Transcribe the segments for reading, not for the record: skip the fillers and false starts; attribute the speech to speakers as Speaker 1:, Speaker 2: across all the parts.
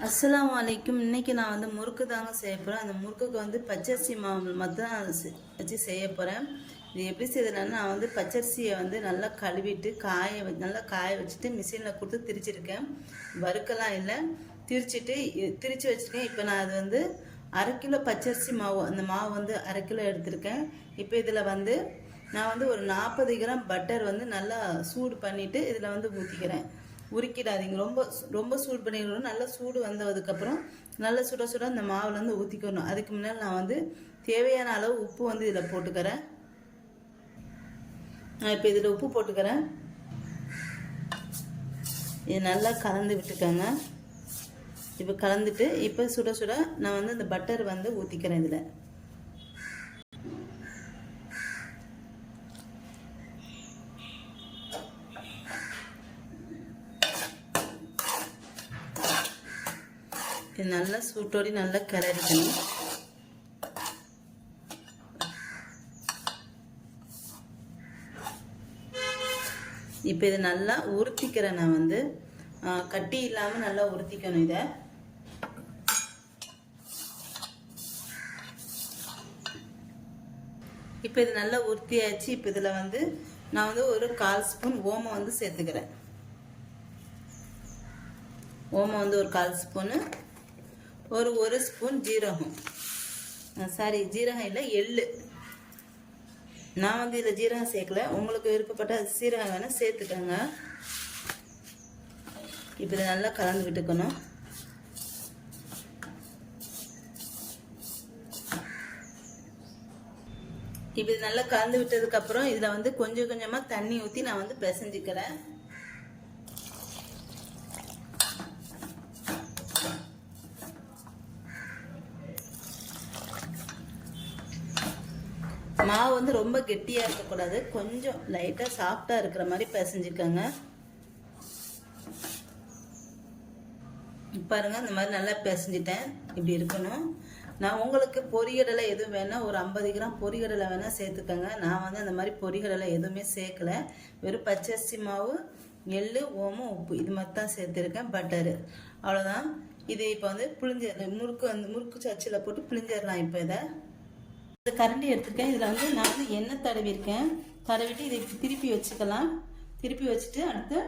Speaker 1: அஸ்ஸலாமு அலைக்கும். இன்றைக்கி நான் வந்து முறுக்கு தாங்க செய்ய போகிறேன். அந்த முறுக்குக்கு வந்து பச்சரிசி மாவு மட்டும் வச்சு செய்ய போகிறேன். இது எப்படி செய்யறதுனா, நான் வந்து பச்சரிசியை வந்து நல்லா கழுவிட்டு நல்லா காய வச்சுட்டு மிஷினில் கொடுத்து திரிச்சிருக்கேன். வறுக்கலாம் இல்லை, திரிச்சு வச்சுருக்கேன். இப்போ நான் அது வந்து 1/2 கிலோ பச்சரிசி மாவு, அந்த மாவு வந்து 1/2 கிலோ எடுத்திருக்கேன். இப்போ இதில் வந்து நான் வந்து ஒரு 40 கிராம் பட்டர் வந்து நல்லா சூடு பண்ணிவிட்டு இதில் வந்து ஊற்றிக்கிறேன். உருக்கிடாதீங்க, ரொம்ப ரொம்ப சூடு பண்ணிக்கணும். நல்லா சூடு வந்ததுக்கப்புறம் நல்லா சுட சுட அந்த மாவில் வந்து ஊற்றிக்கணும். அதுக்கு முன்னால் நான் வந்து தேவையான அளவு உப்பு வந்து இதில் போட்டுக்கிறேன். நான் இப்போ இதில் உப்பு போட்டுக்கிறேன். இது நல்லா கலந்து விட்டுக்கோங்க. இப்போ கலந்துட்டு இப்போ சுட சுட நான் வந்து அந்த பட்டர் வந்து ஊற்றிக்கிறேன். இதில் இது நல்லா சூட்டோடி நல்லா கிளறிக்கணும். இப்போ இதை நல்லா உருத்திக்கிறேன். நான் வந்து கட்டி இல்லாமல் நல்லா உருத்திக்கணும். இதை இப்போ இது நல்லா உருத்தியாச்சு. இப்போ இதில் வந்து நான் வந்து ஒரு 1/4 ஸ்பூன் ஓமம் வந்து சேர்த்துக்கிறேன். ஓமம் வந்து ஒரு 1/4 ஸ்பூனு, ஒரு ஸ்பூன் ஜீரகம், ஜீரகம் இல்லை, எள்ளு. நான் வந்து இதில் ஜீரகம் சேர்க்கல, உங்களுக்கு விருப்பப்பட்ட சீரகம் வேணால் சேர்த்துக்கோங்க. இப்போ இதை நல்லா கலந்து விட்டுக்கணும். இப்போ இது நல்லா கலந்து விட்டதுக்கப்புறம் இதில் வந்து கொஞ்சம் கொஞ்சமாக தண்ணி ஊற்றி நான் வந்து பிசைஞ்சிக்கிறேன். மாவு வந்து ரொம்ப கெட்டியாக இருக்கக்கூடாது, கொஞ்சம் லைட்டாக சாஃப்டாக இருக்கிற மாதிரி பிசைஞ்சிக்கோங்க. பாருங்க, இந்த மாதிரி நல்லா பிசைஞ்சிட்டேன். இப்படி இருக்கணும். நான் உங்களுக்கு பொரிகடலை எதுவும் வேணால் ஒரு 50 கிராம் பொரிகடலை வேணால் சேர்த்துக்கோங்க. நான் வந்து அந்த மாதிரி பொரிகடலை எதுவுமே சேர்க்கலை. வெறும் பச்சரிசி மாவு, எள்ளு, ஓமம், உப்பு இது மாதிரி தான் சேர்த்துருக்கேன். பட்டரு, அவ்வளோதான். இது இப்போ வந்து முறுக்கு சச்சில் போட்டு பிழிஞ்சிடலாம். இப்போ இதை இந்த கரண்டி எடுத்துருக்கேன். இதில் வந்து நான் வந்து எண்ணெய் தடவிருக்கேன். தடவிட்டு இதை திருப்பி வச்சுக்கலாம். திருப்பி வச்சுட்டு அடுத்து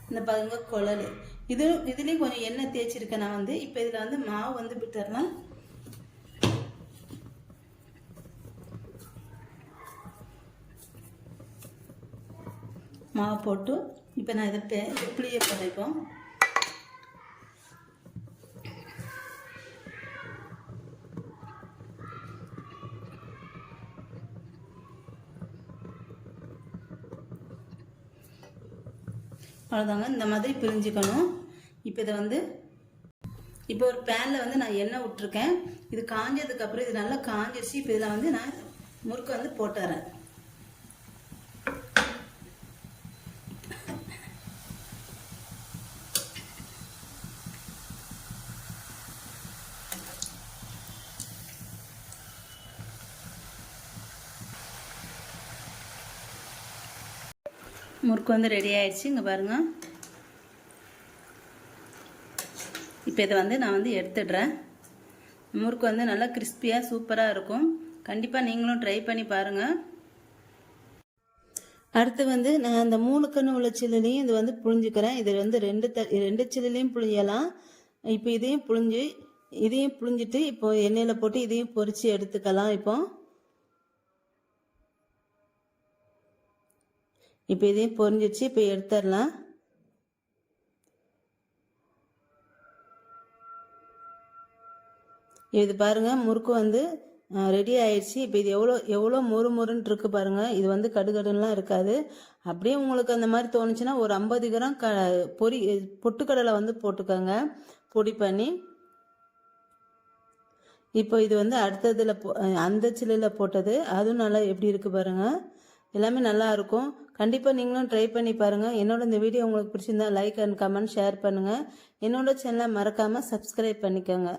Speaker 1: இந்த பாருங்க குழல், இதுலேயும் கொஞ்சம் எண்ணெய் தேய்ச்சிருக்கேன் நான் வந்து. இப்போ இதில் வந்து மாவு வந்து விட்டுறலாம். மாவு போட்டு இப்போ நான் இதை புளிய போதைப்போம். அவ்வளோதாங்க, இந்த மாதிரி பிரிஞ்சுக்கணும். இப்போ இதை வந்து இப்போ ஒரு பேனில் வந்து நான் எண்ணெய் விட்டுருக்கேன். இது காஞ்சதுக்கப்புறம் இது நல்லா காஞ்சிடுச்சு. இப்போ இதில் வந்து நான் முறுக்கு வந்து போட்டுறேன். முறுக்கு வந்து ரெடி ஆயிடுச்சு. இங்கே பாருங்கள். இப்போ இதை வந்து நான் வந்து எடுத்துடுறேன். முறுக்கு வந்து நல்லா கிறிஸ்பியாக சூப்பராக இருக்கும். கண்டிப்பாக நீங்களும் ட்ரை பண்ணி பாருங்கள். அடுத்து வந்து நான் அந்த 3 கண்ணு உள்ள சில்லுலையும் இது வந்து புழிஞ்சுக்கிறேன். இது வந்து ரெண்டு சில்லுலையும் புழியலாம். இப்போ இதையும் புழிஞ்சிட்டு இப்போ எண்ணெயில் போட்டு இதையும் பொரித்து எடுத்துக்கலாம். இப்போ இதையும் பொரிஞ்சிச்சு. இப்போ எடுத்துடலாம். இது பாருங்கள், முறுக்கு வந்து ரெடி ஆயிடுச்சு. இப்போ இது எவ்வளோ மொறுன்னு இருக்குது பாருங்கள். இது வந்து கடுகடுலாம் இருக்காது. அப்படியே உங்களுக்கு அந்த மாதிரி தோணுச்சுன்னா ஒரு 50 கிராம் பொட்டுக்கடலை வந்து போட்டுக்கோங்க, பொடி பண்ணி. இப்போ இது வந்து அடுத்ததில் அந்த சில்லில் போட்டது, அதுவும் நல்லா எப்படி இருக்குது பாருங்கள். எல்லாமே நல்லா இருக்கும். கண்டிப்பாக நீங்களும் ட்ரை பண்ணி பாருங்கள். என்னோட இந்த வீடியோ உங்களுக்கு பிடிச்சிருந்தா லைக் அண்ட் கமெண்ட் ஷேர் பண்ணுங்கள். என்னோட சேனலை மறக்காமல் சப்ஸ்கிரைப் பண்ணிக்கோங்க.